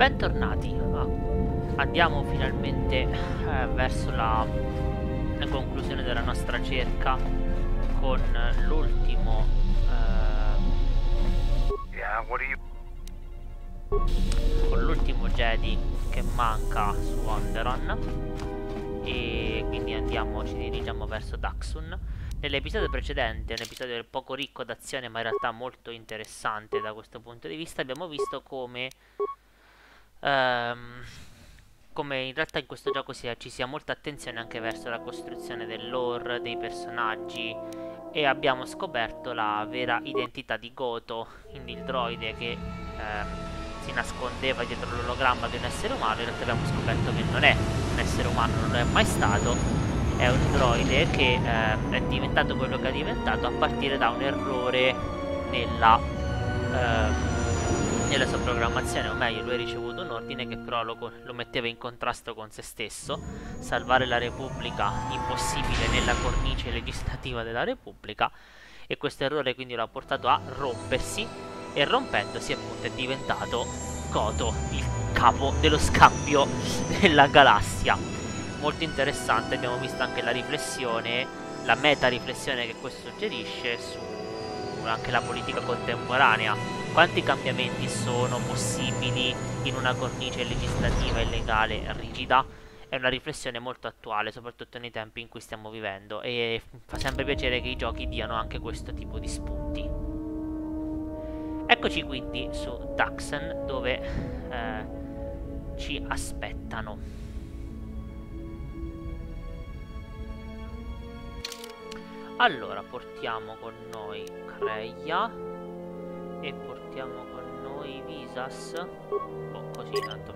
Bentornati, andiamo finalmente verso la conclusione della nostra cerca con l'ultimo Jedi che manca su Onderon, e quindi ci dirigiamo verso Daxun. Nell'episodio precedente, un episodio poco ricco d'azione ma in realtà molto interessante da questo punto di vista, abbiamo visto come in realtà in questo gioco ci sia molta attenzione anche verso la costruzione del lore, dei personaggi, e abbiamo scoperto la vera identità di KOTOR, quindi il droide che si nascondeva dietro l'ologramma di un essere umano. In realtà abbiamo scoperto che non è un essere umano, non lo è mai stato, è un droide che è diventato quello che è diventato a partire da un errore nella sua programmazione, o meglio, lui ha ricevuto un ordine che però lo metteva in contrasto con se stesso: salvare la Repubblica, impossibile nella cornice legislativa della Repubblica, e questo errore quindi lo ha portato a rompersi, e rompendosi appunto è diventato KOTOR, il capo dello scambio della galassia. Molto interessante. Abbiamo visto anche la riflessione, la meta riflessione che questo suggerisce su anche la politica contemporanea. Quanti cambiamenti sono possibili in una cornice legislativa e legale rigida? È una riflessione molto attuale, soprattutto nei tempi in cui stiamo vivendo, e fa sempre piacere che i giochi diano anche questo tipo di spunti. Eccoci quindi su Daxun, dove ci aspettano. Allora, portiamo con noi Kreia e portiamo con noi Visas. Così tanto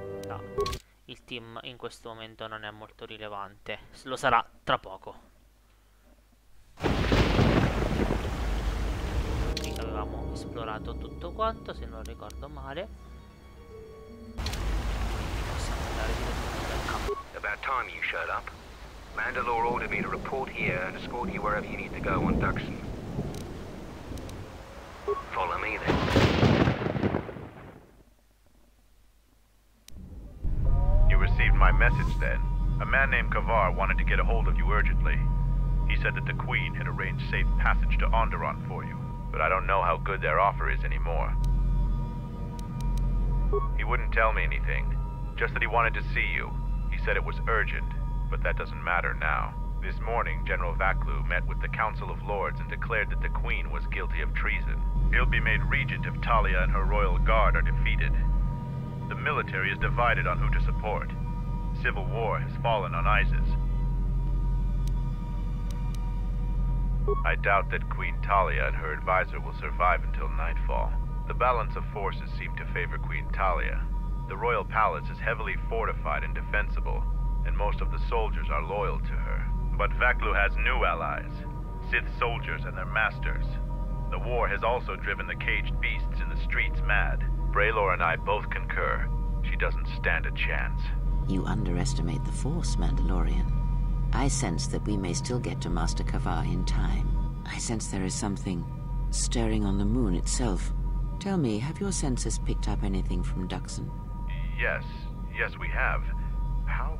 il team in questo momento non è molto rilevante, lo sarà tra poco. Qui avevamo esplorato tutto quanto, se non ricordo male. Possiamo andare direttamente al campo. About time you showed up. Mandalore ordered me to report here and escort you wherever you need to go on Daxun. Follow me then. You received my message then. A man named Kavar wanted to get a hold of you urgently. He said that the Queen had arranged safe passage to Onderon for you, but I don't know how good their offer is anymore. He wouldn't tell me anything, just that he wanted to see you. He said it was urgent, but that doesn't matter now. This morning, General Vaklu met with the Council of Lords and declared that the Queen was guilty of treason. He'll be made regent if Talia and her royal guard are defeated. The military is divided on who to support. Civil war has fallen on Isis. I doubt that Queen Talia and her advisor will survive until nightfall. The balance of forces seem to favor Queen Talia. The royal palace is heavily fortified and defensible, and most of the soldiers are loyal to her. But Vaklu has new allies, Sith soldiers and their masters. The war has also driven the caged beasts in the streets mad. Braylor and I both concur. She doesn't stand a chance. You underestimate the Force, Mandalorian. I sense that we may still get to Master Kavar in time. I sense there is something stirring on the moon itself. Tell me, have your senses picked up anything from Daxun? Yes, we have. How?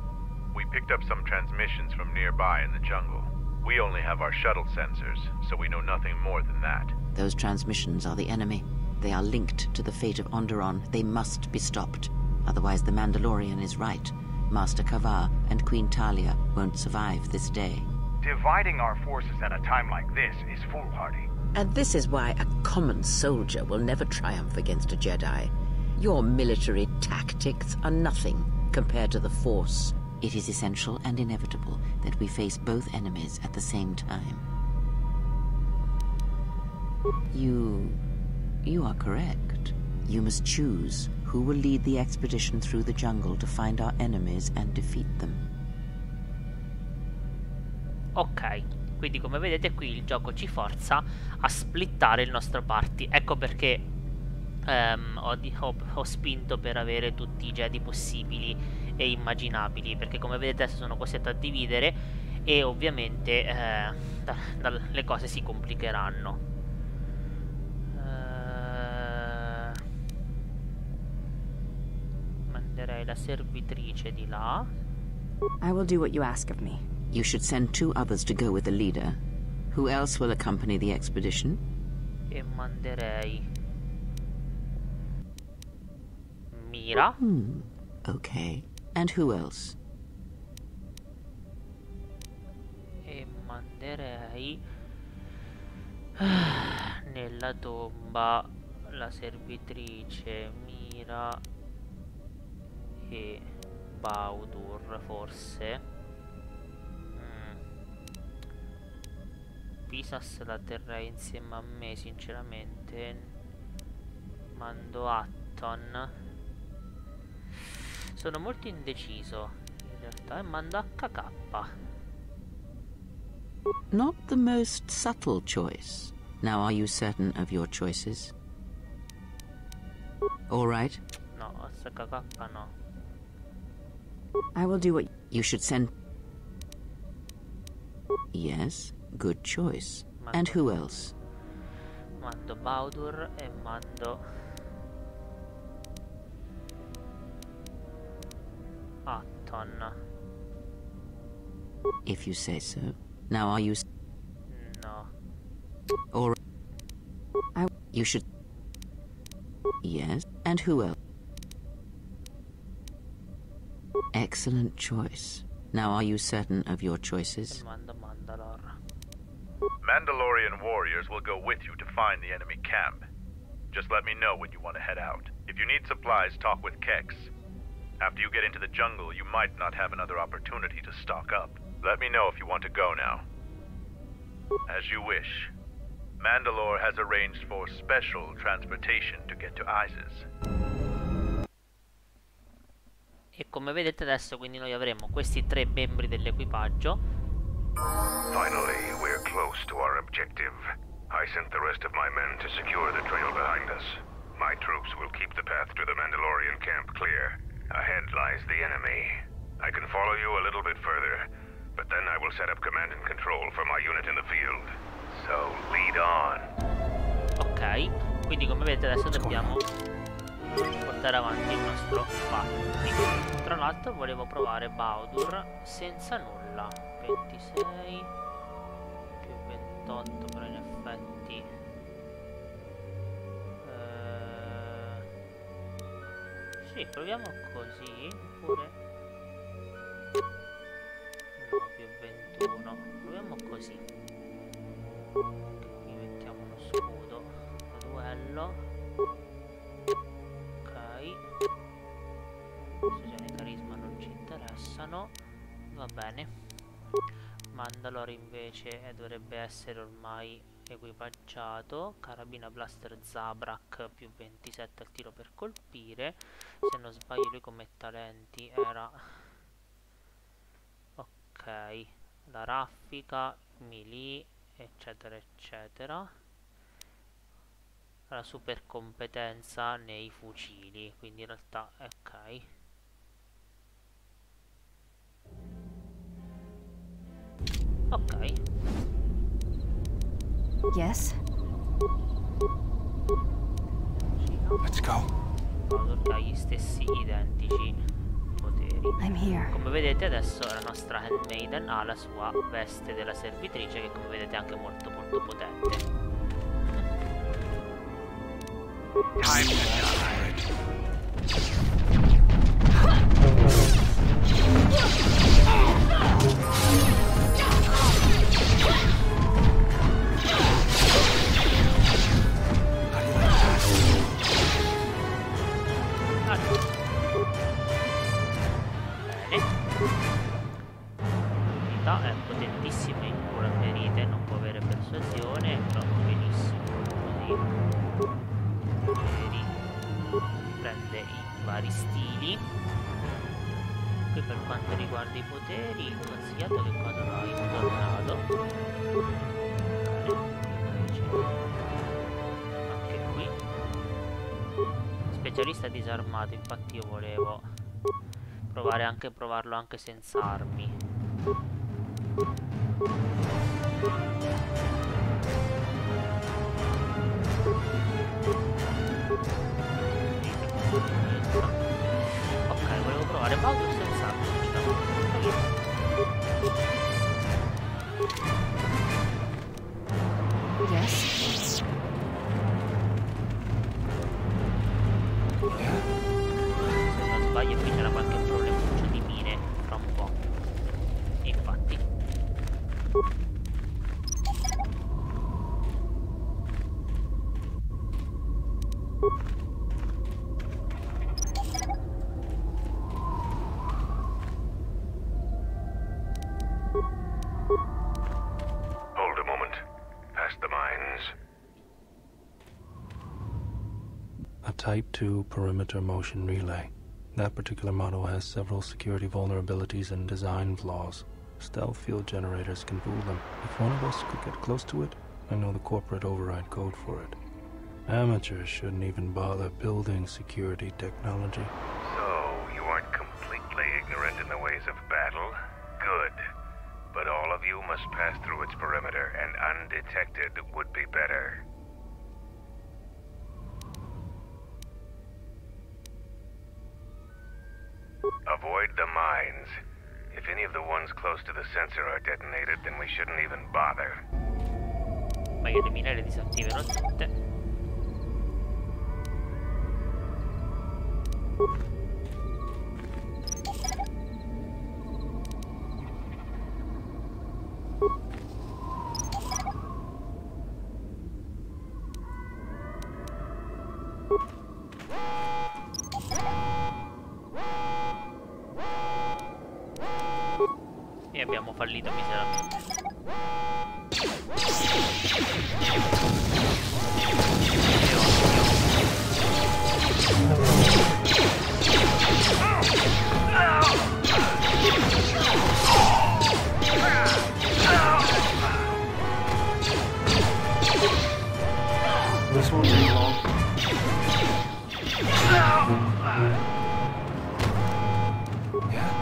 We picked up some transmissions from nearby in the jungle. We only have our shuttle sensors, so we know nothing more than that. Those transmissions are the enemy. They are linked to the fate of Onderon. They must be stopped. Otherwise the Mandalorian is right. Master Kavar and Queen Talia won't survive this day. Dividing our forces at a time like this is foolhardy. And this is why a common soldier will never triumph against a Jedi. Your military tactics are nothing compared to the Force. It is essential and inevitable that we face both enemies at the same time. You are correct. You must choose who will lead the expedition through the jungle to find our enemies and defeat them. Ok, quindi come vedete qui il gioco ci forza a splittare il nostro party. Ecco perché ho spinto per avere tutti i Jedi possibili e immaginabili, perché come vedete adesso sono costretto a dividere e ovviamente le cose si complicheranno. la servitrice di là. I will do what you ask of me. You should send 2 others to go with the leader. Who else will accompany the expedition? E manderei Mira. Okay. And who else? E manderei nella tomba la servitrice Mira e Baudur, forse. Pisas la terrei insieme a me, sinceramente. Mando Atton. Sono molto indeciso in realtà, e mando HK. Not the most subtle choice. Now, are you certain of your choices? All right. No, HK no. I will do what You should send... Yes, good choice. And who else? Mando Baudur e mando Atton. If you say so. Now, are you... No. Or... You should... Yes. And who else? Excellent choice. Now, are you certain of your choices? Mando Mandalore. Mandalorian warriors will go with you to find the enemy camp. Just let me know when you want to head out. If you need supplies, talk with Kex. After you get into the jungle, you might not have another opportunity to stock up. Let me know if you want to go now. As you wish. Mandalore has arranged for special transportation to get to Isis. E come vedete adesso quindi noi avremo questi 3 membri dell'equipaggio. Finally, we're close to our objective. I sent the rest of my men to secure the trail behind us. My troops will keep the path to the Mandalorian camp clear. Ahead lies the enemy. I can follow you a little bit further, but then I will set up command and control for my unit in the field. So, lead on. Ok, quindi come vedete adesso dobbiamo portare avanti il nostro fronti. Tra l'altro volevo provare Baudur senza nulla. 26 più 28, però in effetti sì, proviamo così. Oppure no, più 21. Proviamo così. Qui mettiamo uno scudo da duello. Ok, precisione e carisma non ci interessano. Va bene. Mandalore invece dovrebbe essere ormai equipaggiato. Carabina blaster Zabrak più 27 al tiro per colpire. Se non sbaglio lui come talenti era... Ok, la raffica, melee, eccetera eccetera. La super competenza nei fucili, quindi in realtà ok. Ok. Yes. Let's go. Che ha gli stessi identici poteri. I'm here. Come vedete adesso la nostra handmaiden ha la sua veste della servitrice, che come vedete è anche molto molto potente. Time to die. Bene. L'unità è potentissima in cura ferite, non può avere persuasione, però benissimo così. Prende i vari stili. Qui per quanto riguarda i poteri, consigliato che cosa l'hai tornato. Anche qui specialista disarmato, infatti io volevo provarlo anche senza armi. Ok, volevo Hold a moment. Past the mines. A Type 2 perimeter motion relay. That particular model has several security vulnerabilities and design flaws. Stealth field generators can fool them. If one of us could get close to it, I know the corporate override code for it. Amateurs shouldn't even bother building security technology. So, you aren't completely ignorant in the ways of battle? Good. But all of you must pass through its perimeter, and undetected would be better. Avoid the mines. If any of the ones close to the sensor are detonated, then we shouldn't even bother. Ma che le mine le disattivano tutte. E abbiamo fallito miseramente. This won't take long. Yeah?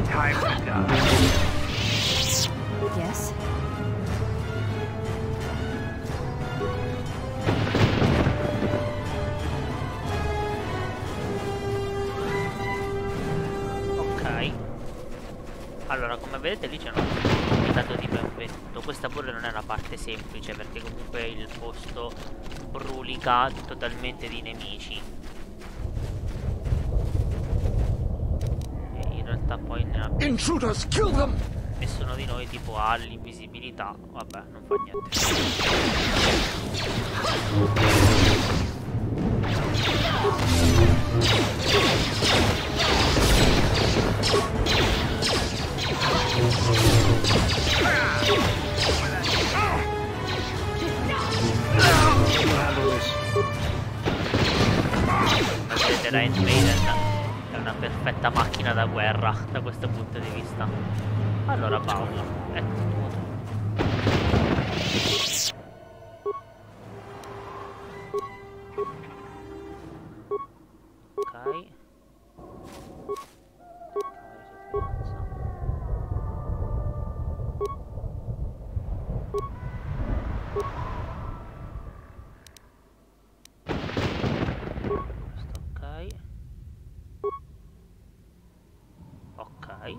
Time to die. Yes? Ok. Allora, come vedete lì c'è un comitato di benvenuto. Questa pure non è una parte semplice, perché comunque il posto brulica totalmente di nemici. E in realtà poi Intruders, kill them! nessuno di noi tipo ha l'invisibilità. Vabbè, non fa niente. Vedete, la Maiden è una perfetta macchina da guerra da questo punto di vista. Allora Paolo, ecco tu. Ok. Ok.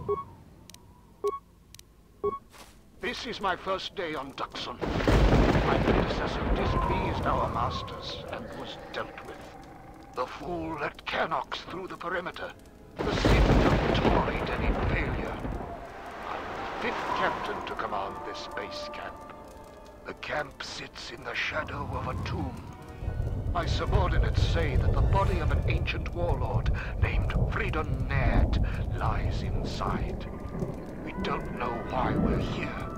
This is my first day on Duxon. My predecessor displeased our masters and was dealt with. The fool let Canox through the perimeter. The Sith don't tolerate any failure. I'm the 5th captain to command this base camp. The camp sits in the shadow of a tomb. My subordinates say that the body of an ancient warlord named Freedon Nadd lies inside. We don't know why we're here.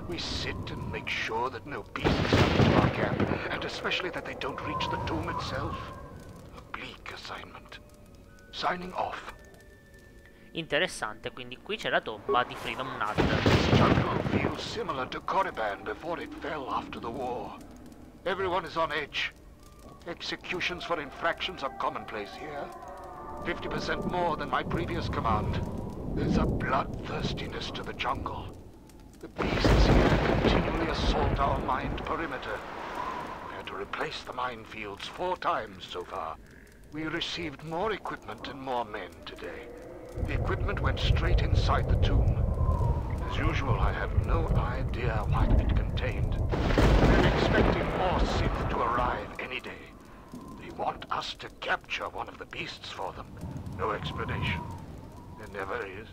We sit and make sure that no beasts come into our camp, and especially that they don't reach the tomb itself. A bleak assignment. Signing off. Interessante, quindi qui c'è la tomba di Freedon Nadd. This jungle feels similar to Korriban before it fell after the war. Everyone is on edge. Executions for infractions are commonplace here. 50% more than my previous command. There's a bloodthirstiness to the jungle. The beasts here continually assault our mined perimeter. We're to replace the minefields 4 times so far. We received more equipment and more men today. The equipment went straight inside the tomb. As usual, I have no idea what it contained. We're expecting more Sith to arrive any day. They want us to capture one of the beasts for them. No explanation. There never is.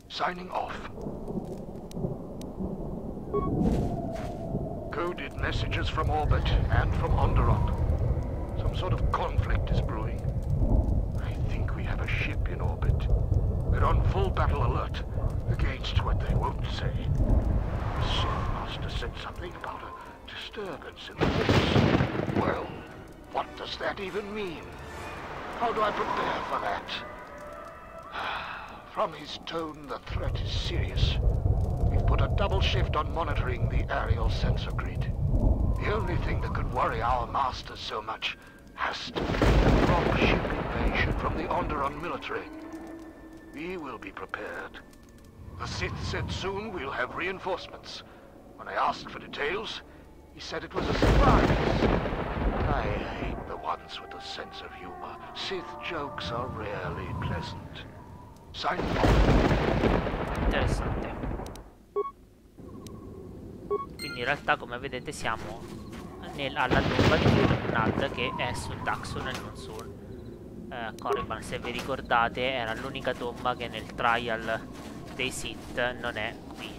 Signing off. Coded messages from orbit and from Onderon. Some sort of conflict is brewing. I think we have a ship in orbit. We're on full battle alert against what they won't say. The Sith Master said something about a disturbance in the force. Well, what does that even mean? How do I prepare for that? From his tone, the threat is serious. We've put a double shift on monitoring the aerial sensor grid. The only thing that could worry our masters so much has to be a drop-ship invasion from the Onderon military. We will be prepared. The Sith said soon we'll have reinforcements. When I asked for details, he said it was a surprise. I hate the ones with a sense of humor. Sith jokes are rarely pleasant. Signing off. Interessante. Quindi in realtà, come vedete, siamo alla tomba di Nadd, che è su Daxon e non su Korriban. Se vi ricordate, era l'unica tomba che nel trial dei Sith non è qui.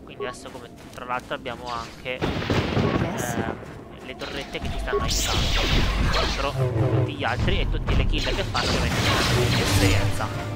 Quindi adesso, come tra l'altro, abbiamo anche le torrette che ci stanno aiutando contro tutti gli altri e tutte le kill che fanno che vengono di esperienza.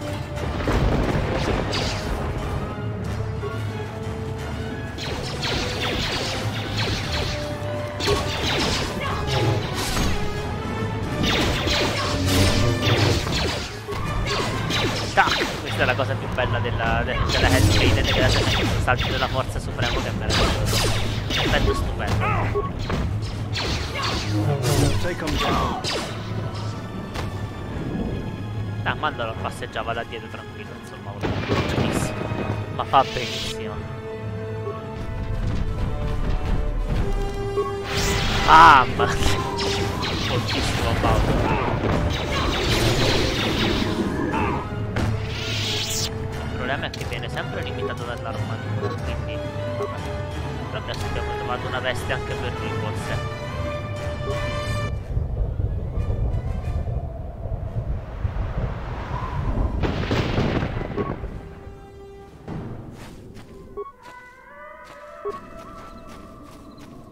Questa è la cosa più bella della Freedon, che adesso c'è questo salto della forza supremo che è meraviglioso. Un effetto stupendo. Mandalo passeggiava da dietro tranquillo, insomma, benissimo. Ma fa benissimo. Mamma! Fortissimo Paolo. Il problema è che viene sempre limitato dall'armatura, quindi vabbè. Però adesso abbiamo trovato una veste anche per lui forse.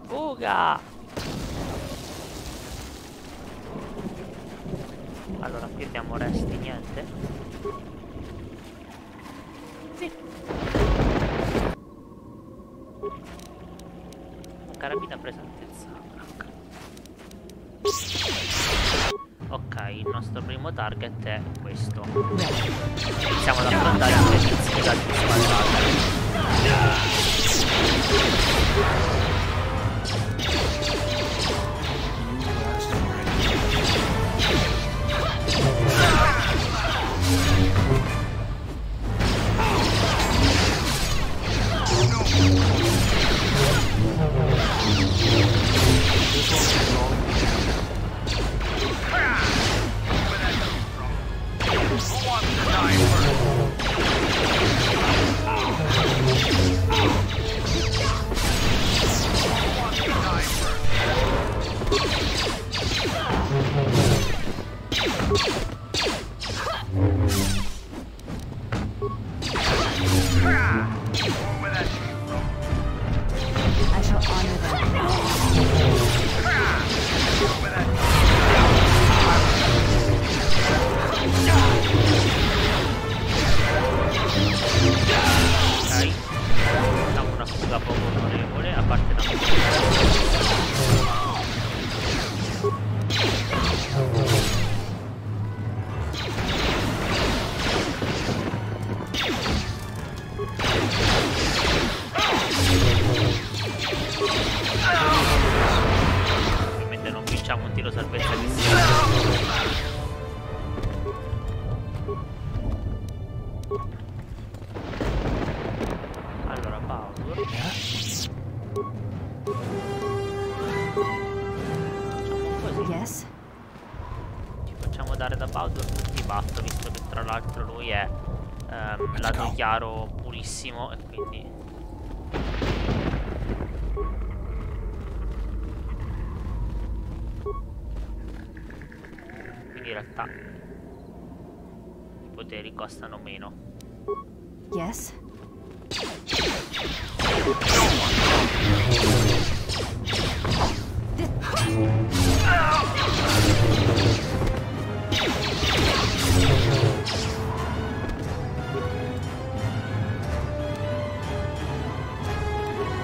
Fuga! Allora, qui abbiamo resti, niente. Sì. Una carabina presa altezza. Ok, il nostro primo target è questo. Iniziamo ad affrontare anche gli sfidati di spallata. Yes? Ci facciamo dare da Baldur tutti i buff, visto che tra l'altro lui è lato chiaro purissimo e quindi... Quindi in realtà i poteri costano meno. Yes?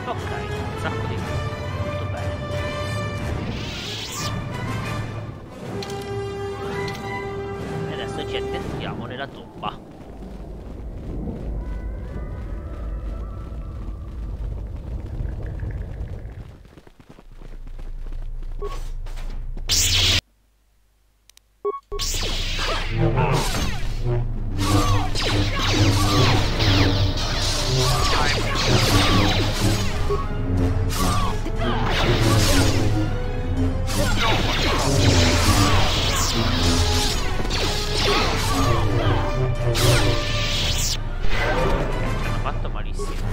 Ok, un sacco di più. Molto bene. E adesso ci addentriamo nella tomba. Hanno fatto malissimo.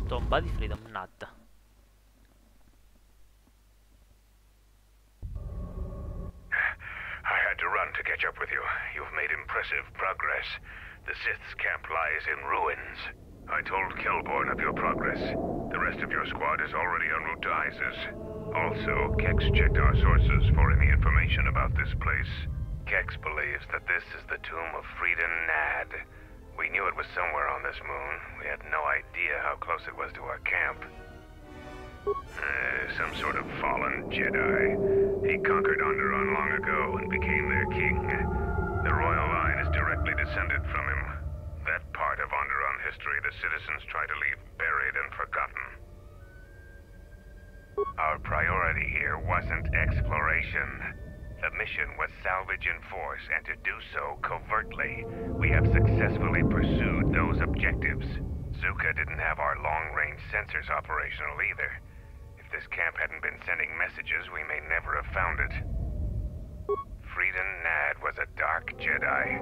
Tomba di Freedon Nadd. I had to run to catch up with you. You've made impressive progress. The Sith's camp lies in ruins. I told Kelborn of your progress. The rest of your squad is already en route to Isis. Also, Kex checked our sources for any information about this place. Kex believes that this is the tomb of Freedon Nadd. We knew it was somewhere on this moon. We had no idea how close it was to our camp. Some sort of fallen Jedi. He conquered Onderon long ago and became their king. The royal line is directly descended from him. That part of Onderon history the citizens try to leave buried and forgotten. Our priority here wasn't exploration. The mission was salvage in force, and to do so covertly. We have successfully pursued those objectives. Zuka didn't have our long-range sensors operational either. If this camp hadn't been sending messages, we may never have found it. Freedon Nadd was a dark Jedi.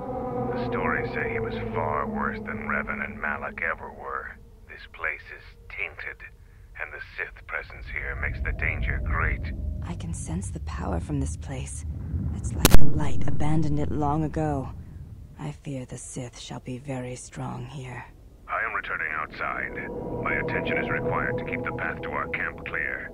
The stories say he was far worse than Revan and Malak ever were. This place is tainted, and the Sith presence here makes the danger great. I can sense the power from this place. It's like the light abandoned it long ago. I fear the Sith shall be very strong here. I am returning outside. My attention is required to keep the path to our camp clear.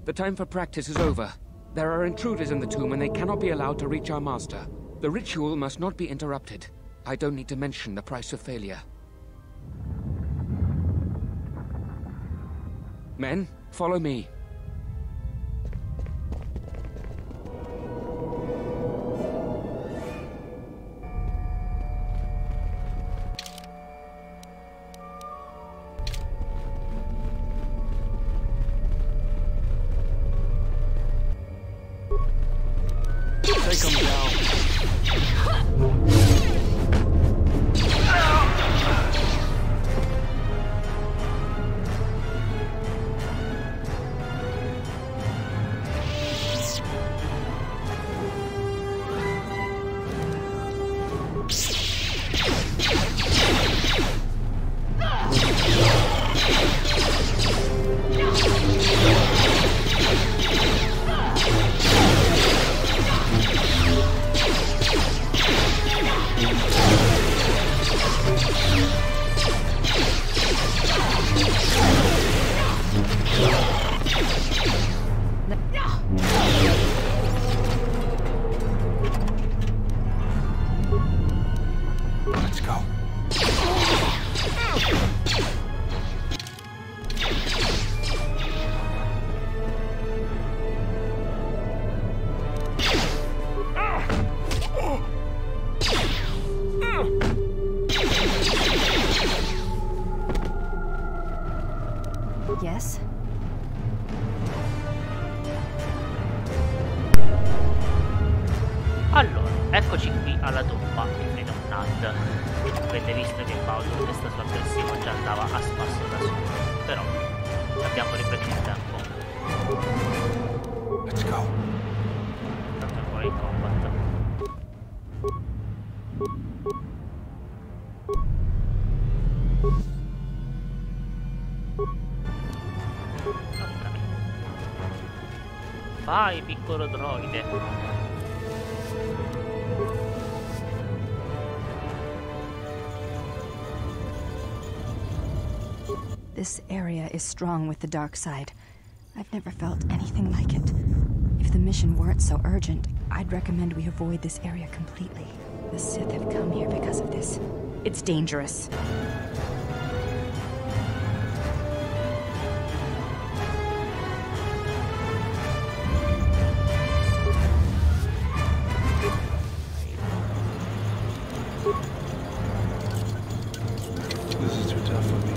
The time for practice is over. There are intruders in the tomb and they cannot be allowed to reach our master. The ritual must not be interrupted. I don't need to mention the price of failure. Men, follow me. Take them down. Let's go. Yes? Allora, eccoci qui alla tomba di Freedon Nadd. Avete visto che Paolo, questo suo aggressivo, già andava a spasso da solo, però abbiamo ripreso il tempo. Let's go. Tanto è ancora in combat. Ok. Vai, piccolo droide. This area is strong with the dark side. I've never felt anything like it. If the mission weren't so urgent, I'd recommend we avoid this area completely. The Sith have come here because of this. It's dangerous. This is too tough for me.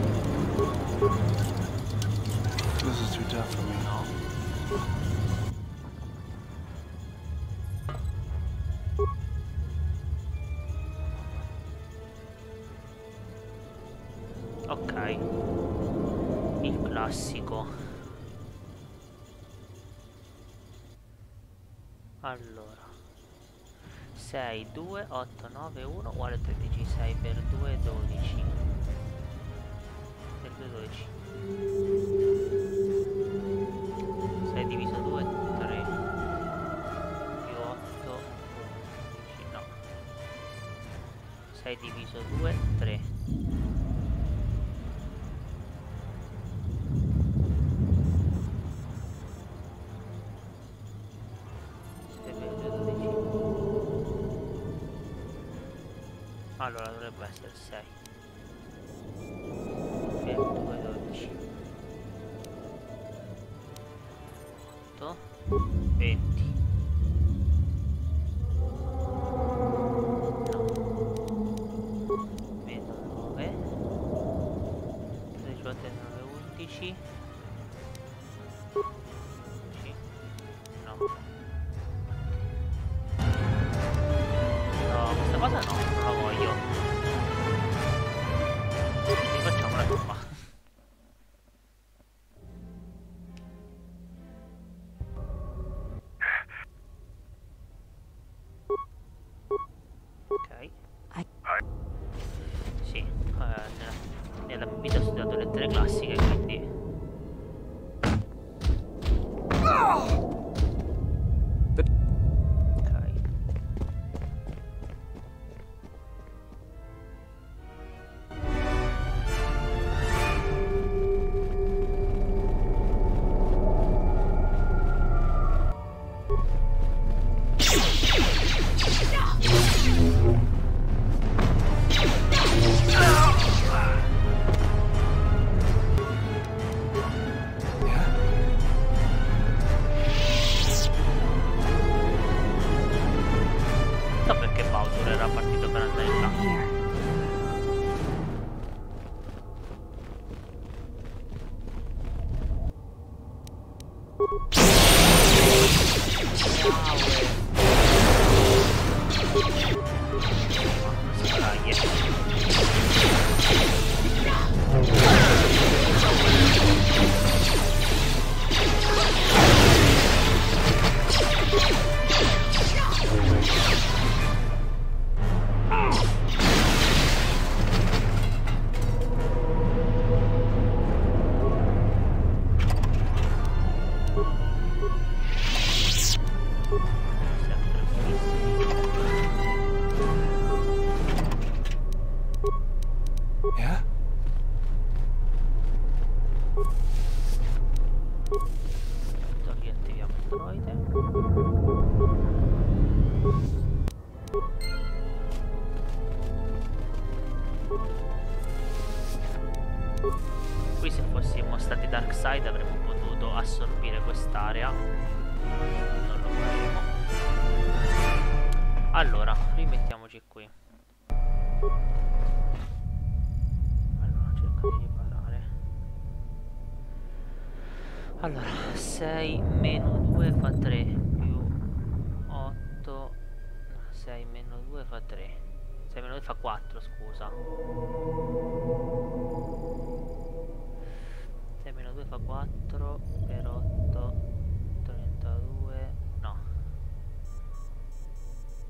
This is too tough for me. Ok, il classico. Allora 6, 2, 8, 9, 1 uguale 13. 6 per 2, 12. Per 2, 12. 6 diviso 2, 3. Più 8, 11, no. 6 diviso 2, 3. 6 per 2, 12. Allora dovrebbe essere 6 per 2, 12. 8, 20. No. Meno 9. 13, 4, 9, 11. Sì. No. No, questa cosa no, non la voglio. Rifacciamo la tomba. Ok. Sì, nella vita ho studiato lettere classiche, quindi... Ok. So perché Bowser era partito per andare là. Here. Yeah? Riattiviamo il droide. stati Darkseid avremmo potuto assorbire quest'area. Non lo faremo. Allora, rimettiamoci qui. Allora, cerco di riparare. Allora, 6 meno 2 fa 3 più 8. 6 meno 2 fa 3. 6 meno 2 fa 4, scusa. 6 meno 2 fa 4 per 8, 32, no.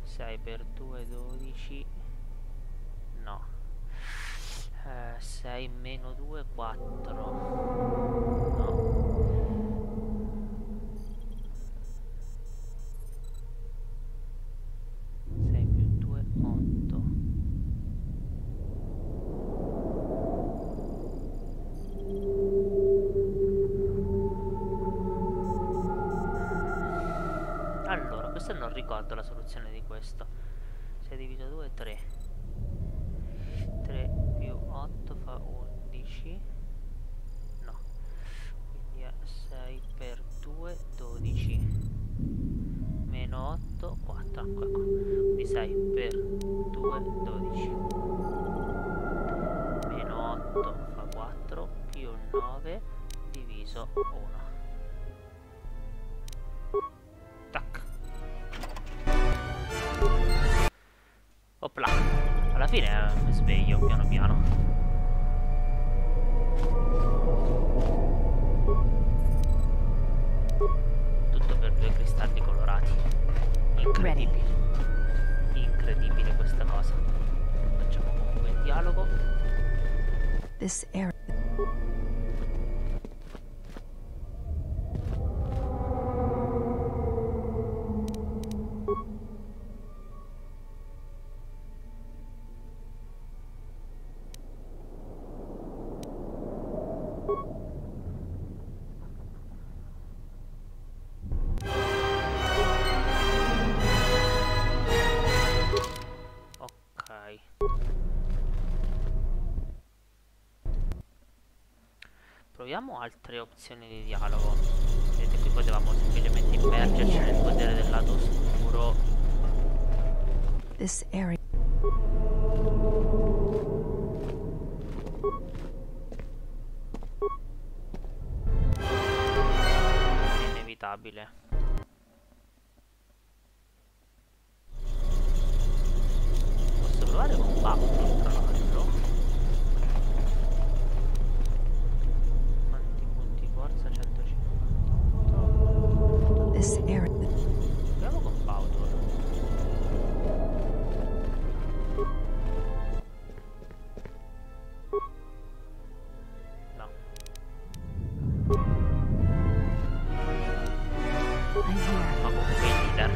6 per 2, 12, no. 6 meno 2, 4, no. 6 più 2, 8. Allora, questo non ricordo la soluzione di questo. 6 diviso 2 è 3. 3 più 8 fa 11. No. Quindi è 6 per 2, 12. Meno 8, 4. Ecco. Quindi 6 per 2, 12. Meno 8 fa 4 più 9 diviso 1. Tac. Opla. Alla fine mi sveglio piano piano. Tutto per 2 cristalli colorati. Incredibile. Incredibile questa cosa. Facciamo comunque il dialogo. This area. Proviamo altre opzioni di dialogo. Vedete, qui potevamo semplicemente immergerci nel potere del lato oscuro. This area. È inevitabile. Posso provare con Paolo, tra l'altro. Forza 158. This area. Proviamo con Paolo. No. Ma comunque il leader.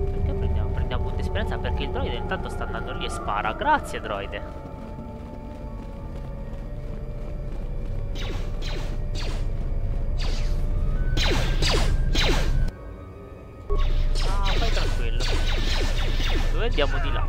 Perché prendiamo punti esperienza? Perché il droide intanto sta andando lì e spara. Grazie droide. Dove andiamo di là?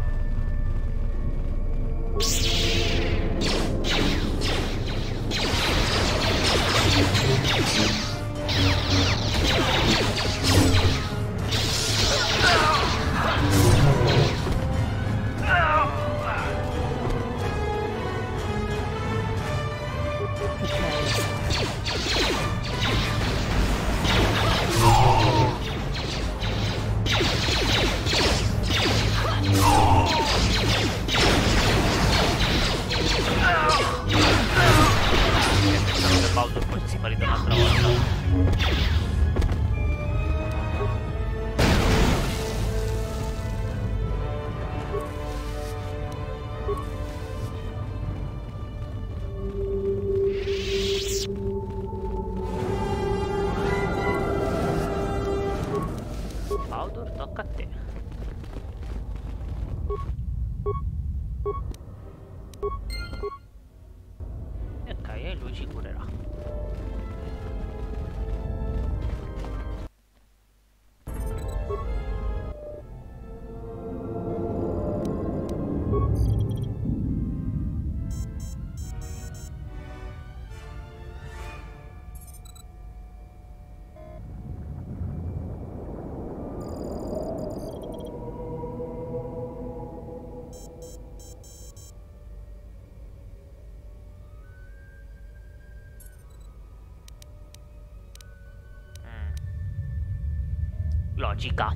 logica.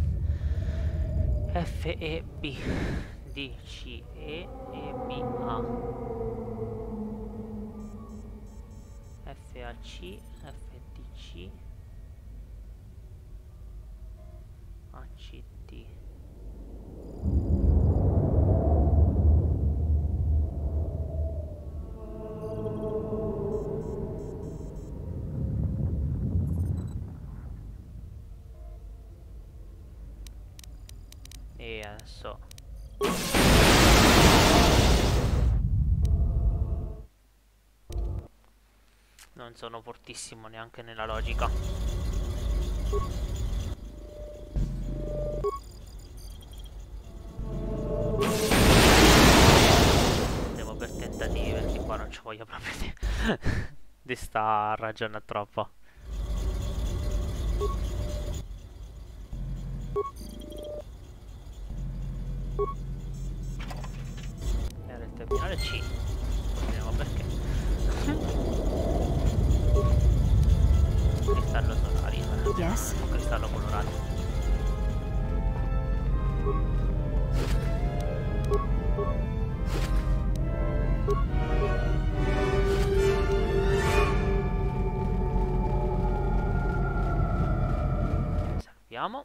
F, E, B, D, C, E, B, A. F, A, C, F, D, C, A, C, D. E adesso non sono fortissimo neanche nella logica. Andiamo per tentativi perché qua non ci voglio proprio di sta ragionando troppo. Era il terminale C. Vediamo perché. Cristallo solare. Yes. Un cristallo colorato. Salviamo.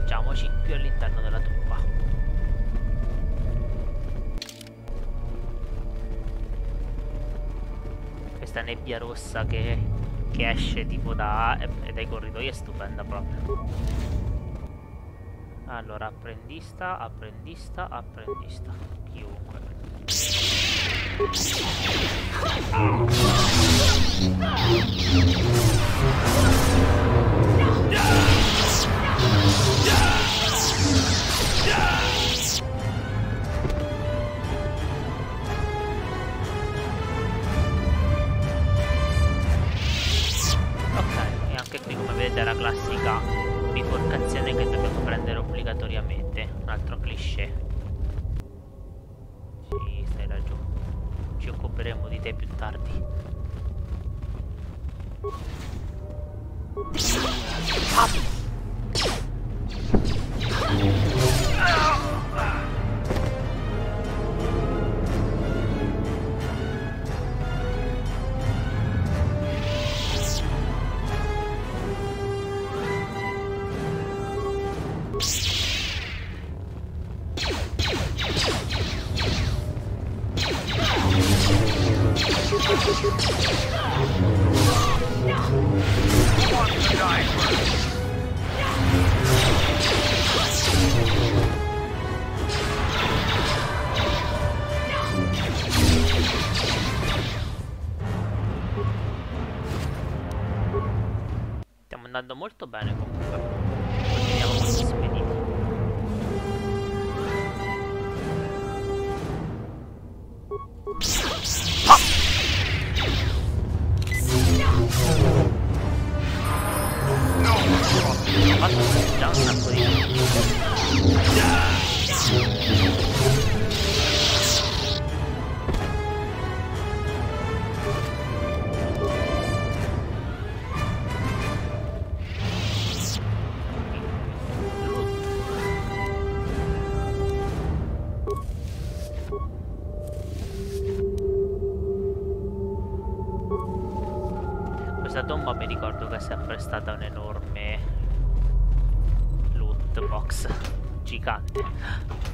Mettiamoci più all'interno della tomba. Questa nebbia rossa che esce tipo dai corridoi è stupenda proprio. Allora, apprendista, apprendista, apprendista. Chiunque. Ok, e anche qui come vedete è la classica biforcazione che dobbiamo prendere obbligatoriamente. Un altro cliché. Sì, stai laggiù. Ci occuperemo di te più tardi. Stiamo andando molto bene comunque. Continuiamo molto spediti. Ho fatto già un sacco di questa tomba mi ricordo che è sempre stata un enorme loot box gigante.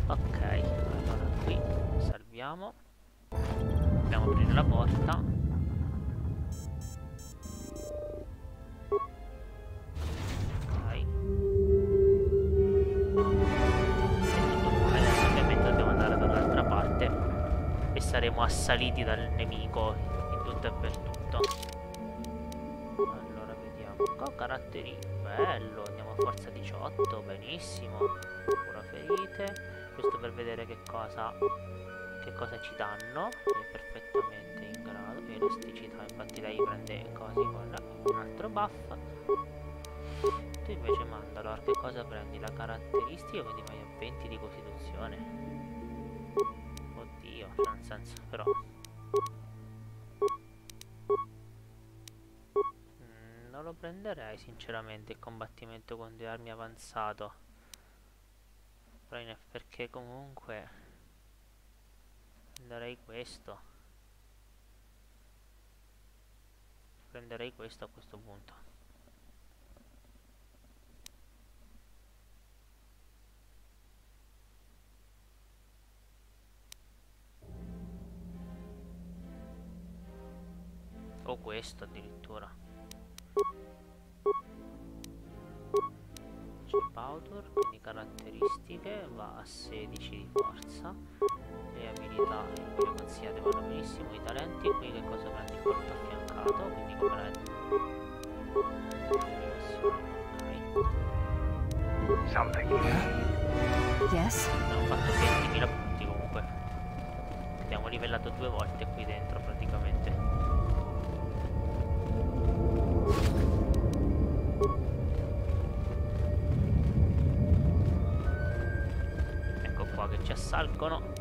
Ok, allora qui salviamo. Dobbiamo aprire la porta. Ok. E tutto qua. Adesso ovviamente dobbiamo andare da un'altra parte e saremo assaliti dal nemico in tutto e per tutto. Allora vediamo. Qua caratteristiche. Bello, andiamo a forza 18, benissimo. Cura ferite. Questo per vedere che cosa ci danno. È perfettamente in grado. Elasticità, infatti lei prende cose con un altro buff. Tu invece Mandalor, che cosa prendi? La caratteristica, quindi vai a 20 di costituzione. Oddio, cioè nel senso, però non lo prenderei sinceramente il combattimento con due armi avanzato. Però perché comunque prenderei questo. Prenderei questo a questo punto. O questo addirittura. C'è Powder, quindi caratteristiche, va a 16 di forza. Le abilità che voi le consigliate vanno benissimo. I talenti, qui che cosa prendi? Il corpo affiancato, quindi come la ok. Something. Yes? Abbiamo fatto 20.000 punti comunque. Abbiamo livellato 2 volte qui dentro praticamente. Ecco qua che ci assalgono.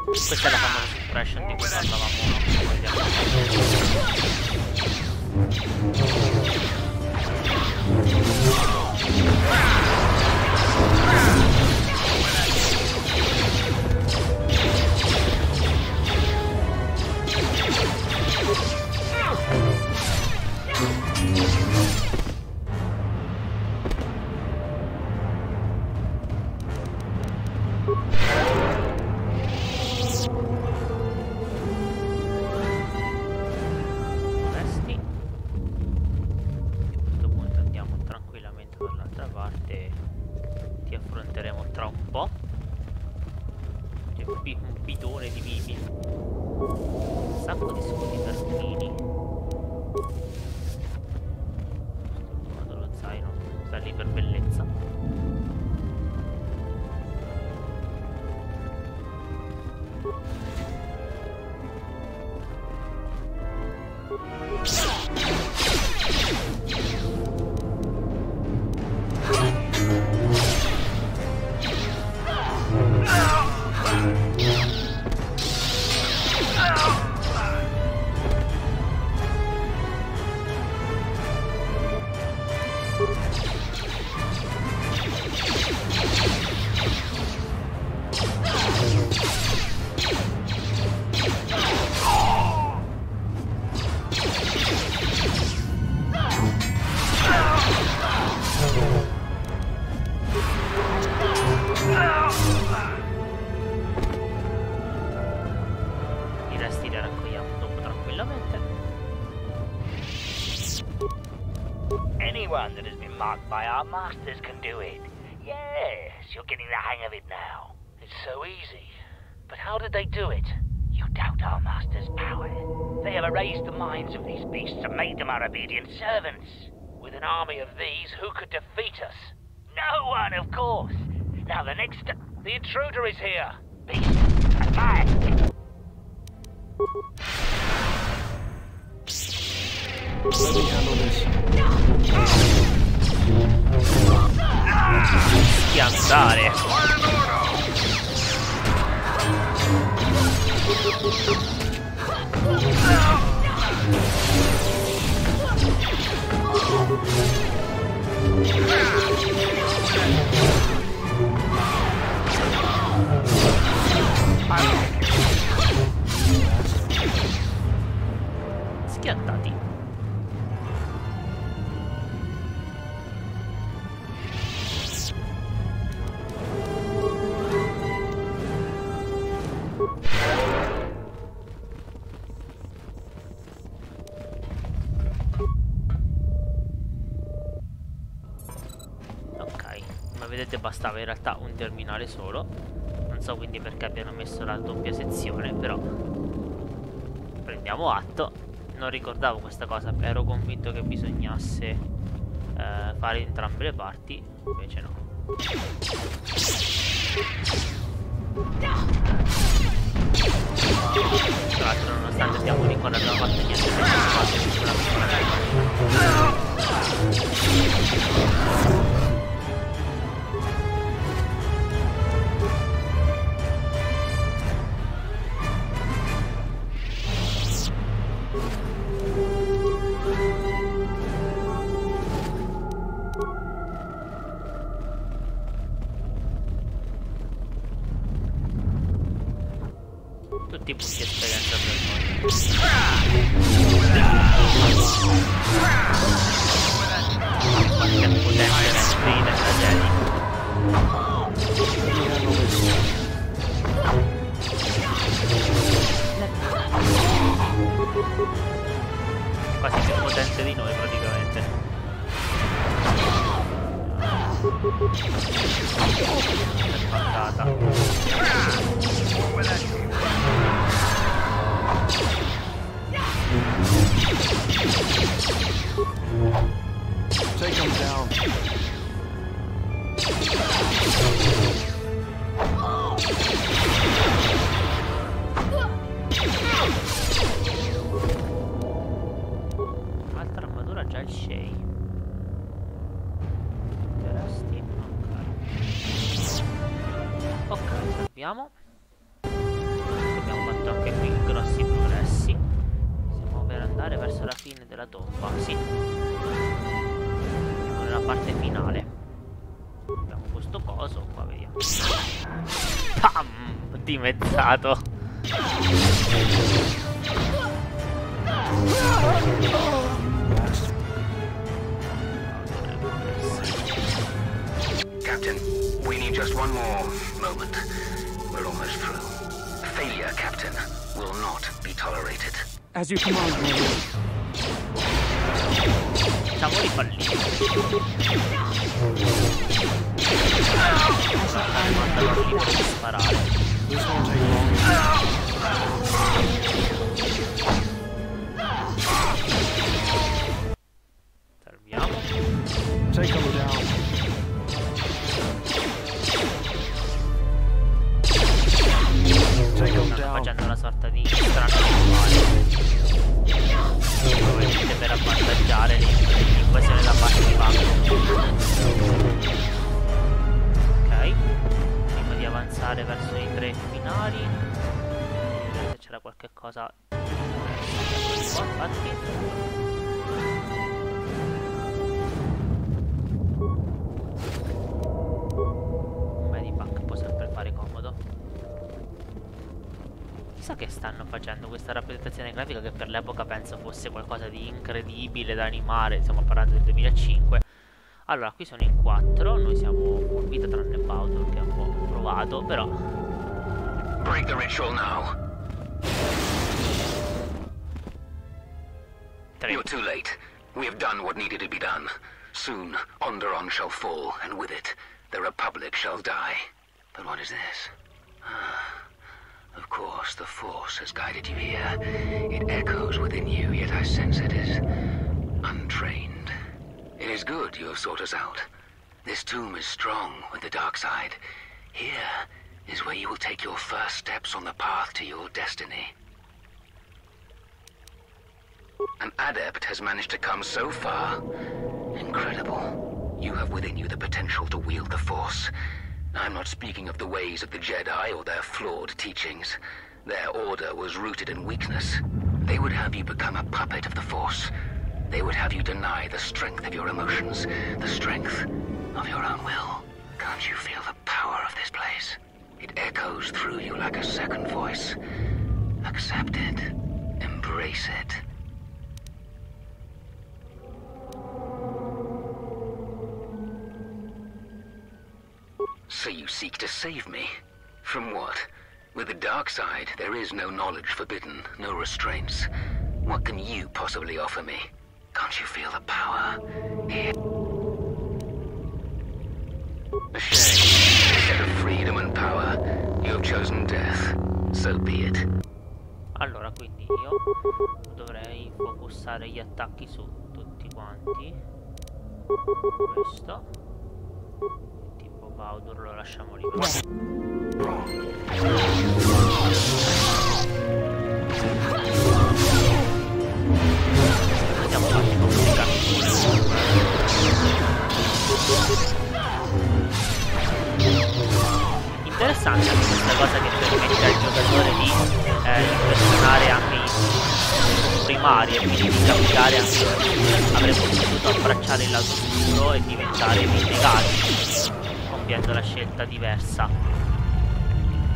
Questa è la famosa suppression di cui Anyone that has been marked by our masters can do it. Yes, you're getting the hang of it now. It's so easy. But how did they do it? You doubt our masters' power. They have erased the minds of these beasts and made them our obedient servants. With an army of these, who could defeat us? No one, of course. Now the intruder is here. Beast, attack! Let me handle this. Schiantare. Schiantati. vedete bastava in realtà un terminale solo. Non so quindi perché abbiano messo la doppia sezione, però prendiamo atto. Non ricordavo questa cosa, ero convinto che bisognasse fare entrambe le parti, invece no. Tra l'altro, nonostante abbiamo ancora abbiamo fatto niente, tutti i punti esperienza per noi. Quanto è potente nel Freedon da Jedi. Quasi più potente di noi praticamente. Sbattata. Take him down. Altra armatura già il Shea. Dividersi. Ok, salviamo. Abbiamo fatto anche qui grossi progressi. Siamo per andare verso la fine della tomba. Sì. Siamo nella parte finale. Abbiamo questo coso. Qua vediamo. Pam! Dimezzato. Captain, we need just one more moment. We're almost through. Failure, Captain, will not be tolerated. As you command, me. Siamo rifalliti. Mandalo lì per sparare. Salviamo. Take him down. Stanno facendo una sorta di strano rituale, probabilmente per avvantaggiare l'invasione da parte di Fase. Ok, prima di avanzare verso i tre finali, vedere se c'era qualche cosa qua, infatti. Un medipack può sempre fare comodo. Chissà che stanno facendo questa rappresentazione grafica che per l'epoca penso fosse qualcosa di incredibile da animare, insomma parlando del 2005. Allora, qui sono in 4, noi siamo con vita tranne Bowser che è un po' provato, però... Break the ritual now. 3. You're too late. We have done what needed to be done. Soon, Onderon shall fall, and with it, the Republic shall die. But what is this? Of course, the Force has guided you here. It echoes within you, yet I sense it is untrained. It is good you have sought us out. This tomb is strong with the dark side. Here is where you will take your first steps on the path to your destiny. An adept has managed to come so far. Incredible. You have within you the potential to wield the Force. I'm not speaking of the ways of the Jedi or their flawed teachings. Their order was rooted in weakness. They would have you become a puppet of the Force. They would have you deny the strength of your emotions, the strength of your own will. Can't you feel the power of this place? It echoes through you like a second voice. Accept it. Embrace it. So you seek to save me? From what? With the dark side, there is no knowledge forbidden, no restraints. What can you possibly offer me? Can't you feel the power here? A shame. Instead of freedom and power, you have chosen death. So be it. Allora, quindi io dovrei focussare gli attacchi su tutti quanti. Questo. Tipo Baudur lo lasciamo libero. Vediamo un attimo questi catture. Interessante anche questa cosa che permette al giocatore di impersonare anche i primari e quindi di cambiare anche. Avremmo potuto abbracciare il lato oscuro e diventare dei negati, compiendo la scelta diversa.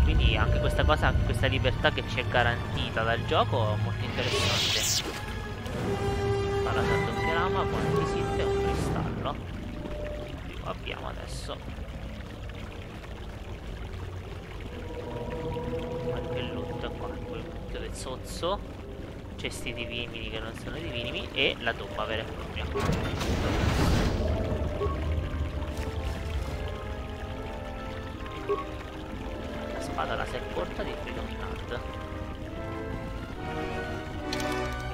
Quindi anche questa cosa, questa libertà che ci è garantita dal gioco è molto interessante. Alla doppierama, quanti siete? Un cristallo. Lo abbiamo adesso. Anche il loot qua, quel mucchio del sozzo, cesti di vimini che non sono divini e la tomba vera e propria. La spada laser corta di Freedon Nadd.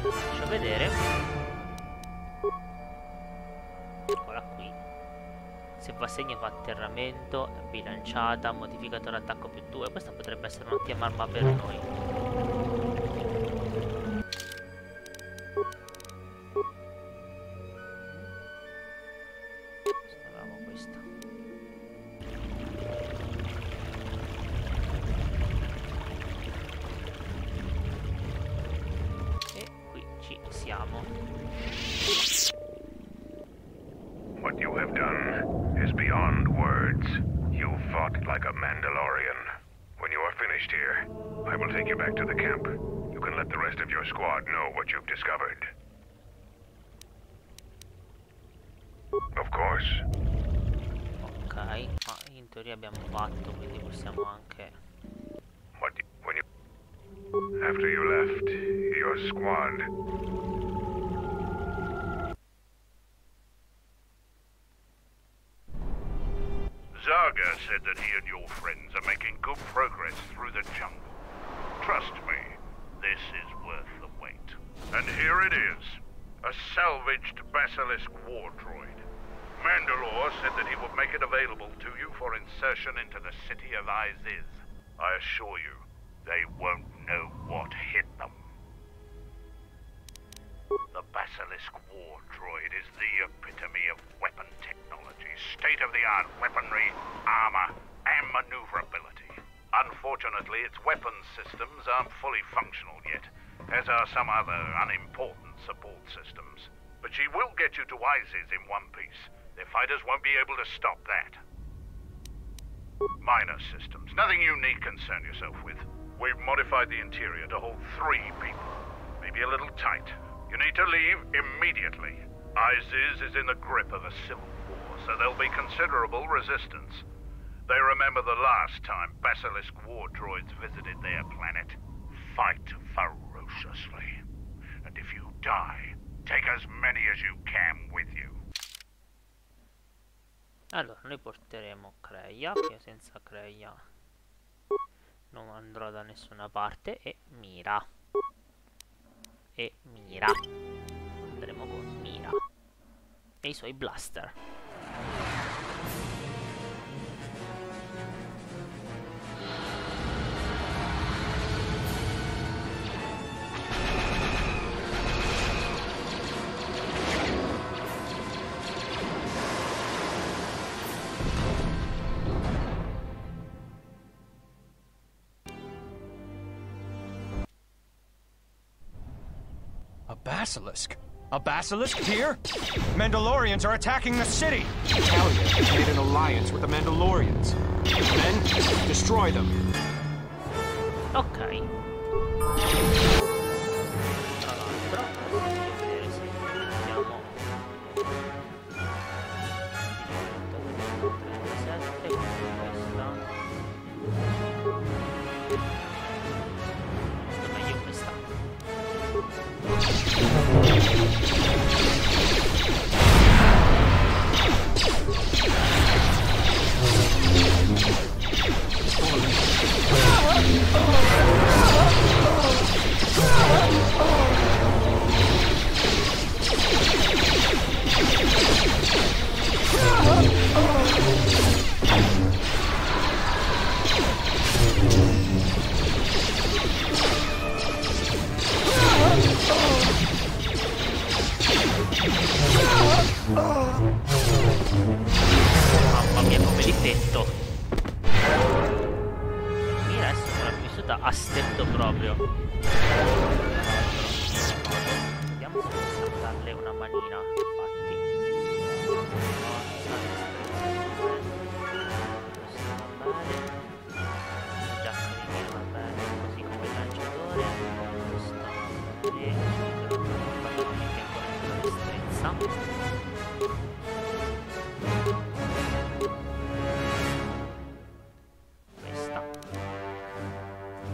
Vi faccio vedere. Eccola qui. Se va a segno fa atterramento, è bilanciata, modificatore attacco più 2. Questa potrebbe essere un'ottima arma per noi. Avevamo questa. E qui ci siamo. What you have done is beyond words. You fought like a Mandalorian. When you are finished here, I will take you back to the camp. You can let the rest of your squad know what you've discovered. Of course. Ok, ma in teoria abbiamo fatto, quindi possiamo anche... After you left, your squad... Zaga said that he and your friends are making good progress through the jungle. Trust me, this is worth the wait. And here it is, a salvaged basilisk war droid. Mandalore said that he would make it available to you for insertion into the city of Iziz. I assure you, they won't know what hit them. The basilisk war droid is the epitome of weapon technology, state-of-the-art weaponry, armor, and maneuverability. Unfortunately, its weapons systems aren't fully functional yet, as are some other unimportant support systems. But she will get you to Iziz in one piece. Their fighters won't be able to stop that. Minor systems, nothing you need concern yourself with. We've modified the interior to hold 3 people. Maybe a little tight. You need to leave immediately. Iziz is in the grip of a civil war, so there'll be considerable resistance. They remember the last time basilisk war droids visited their planet. Fight ferociously. And if you die, take as many as you can with you. Allora, noi porteremo Kreia, che senza Kreia non andrò da nessuna parte, e Mira. Andremo con Mira e i suoi blaster. Basilisk? A basilisk here? Mandalorians are attacking the city! Talia has made an alliance with the Mandalorians. Then, destroy them. Ok. Tra l'altro, voglio vedere se abbiamo 37 con questa. Sto meglio questa. a stento proprio. Vediamo se possiamo darle una manina, infatti. Giacca di mira va bene, così come il lanciatore. Questo va bene, che con la destrezza.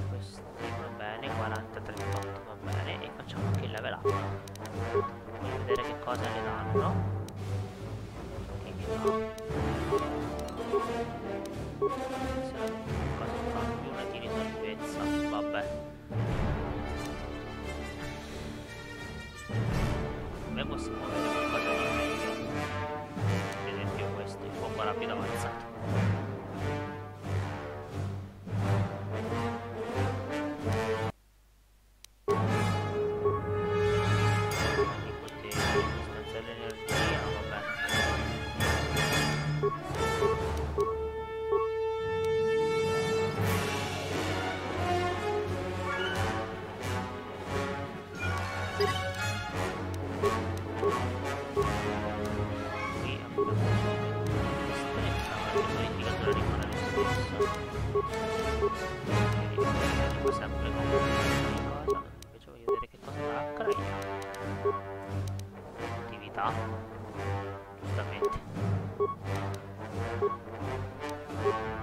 Questi va bene, 40-38 va bene, e facciamo anche il level up. Voglio vedere che cosa le danno. Attività. Cosa fa? Più una di risolvezza, vabbè. Come possiamo avere qualcosa di meglio? Ad esempio questo, il fuoco rapido avanzato.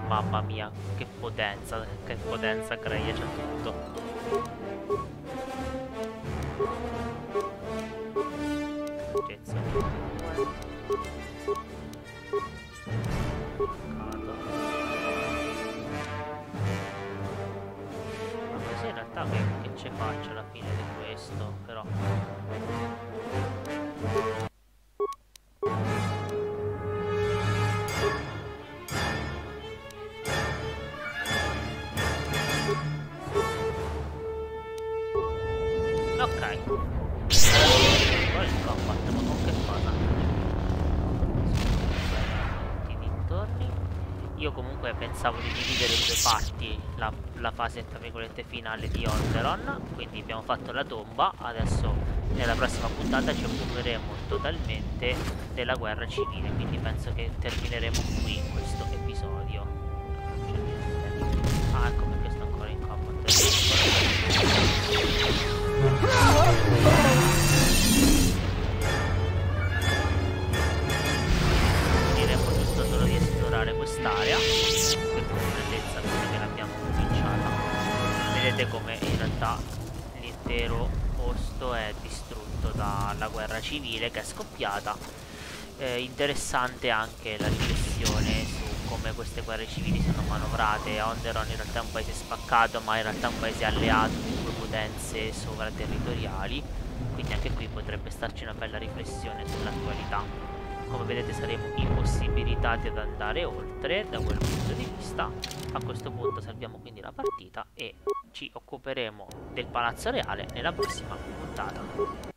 Mamma mia, che potenza Greia, c'è tutto. Ma così in realtà che ci faccio alla fine di questo, però. Ok. Poi il combat, ma con che cosa? Tutti i dintorni. Io comunque pensavo di dividere in due parti la fase tra virgolette finale di Onderon. Quindi abbiamo fatto la tomba. Adesso nella prossima puntata ci occuperemo totalmente della guerra civile. Quindi penso che termineremo qui questo episodio. Ah, ecco perché sto ancora in combat. Diremo giusto solo di esplorare quest'area per completezza, come che l'abbiamo cominciata. Vedete come in realtà l'intero posto è distrutto dalla guerra civile che è scoppiata. Interessante anche la riflessione su come queste guerre civili siano manovrate. Onderon in realtà è un paese spaccato, ma in realtà è un paese alleato di due potenze sovraterritoriali, quindi anche qui potrebbe starci una bella riflessione sull'attualità. Come vedete saremo impossibilitati ad andare oltre da quel punto di vista. A questo punto salviamo quindi la partita e ci occuperemo del Palazzo Reale nella prossima puntata.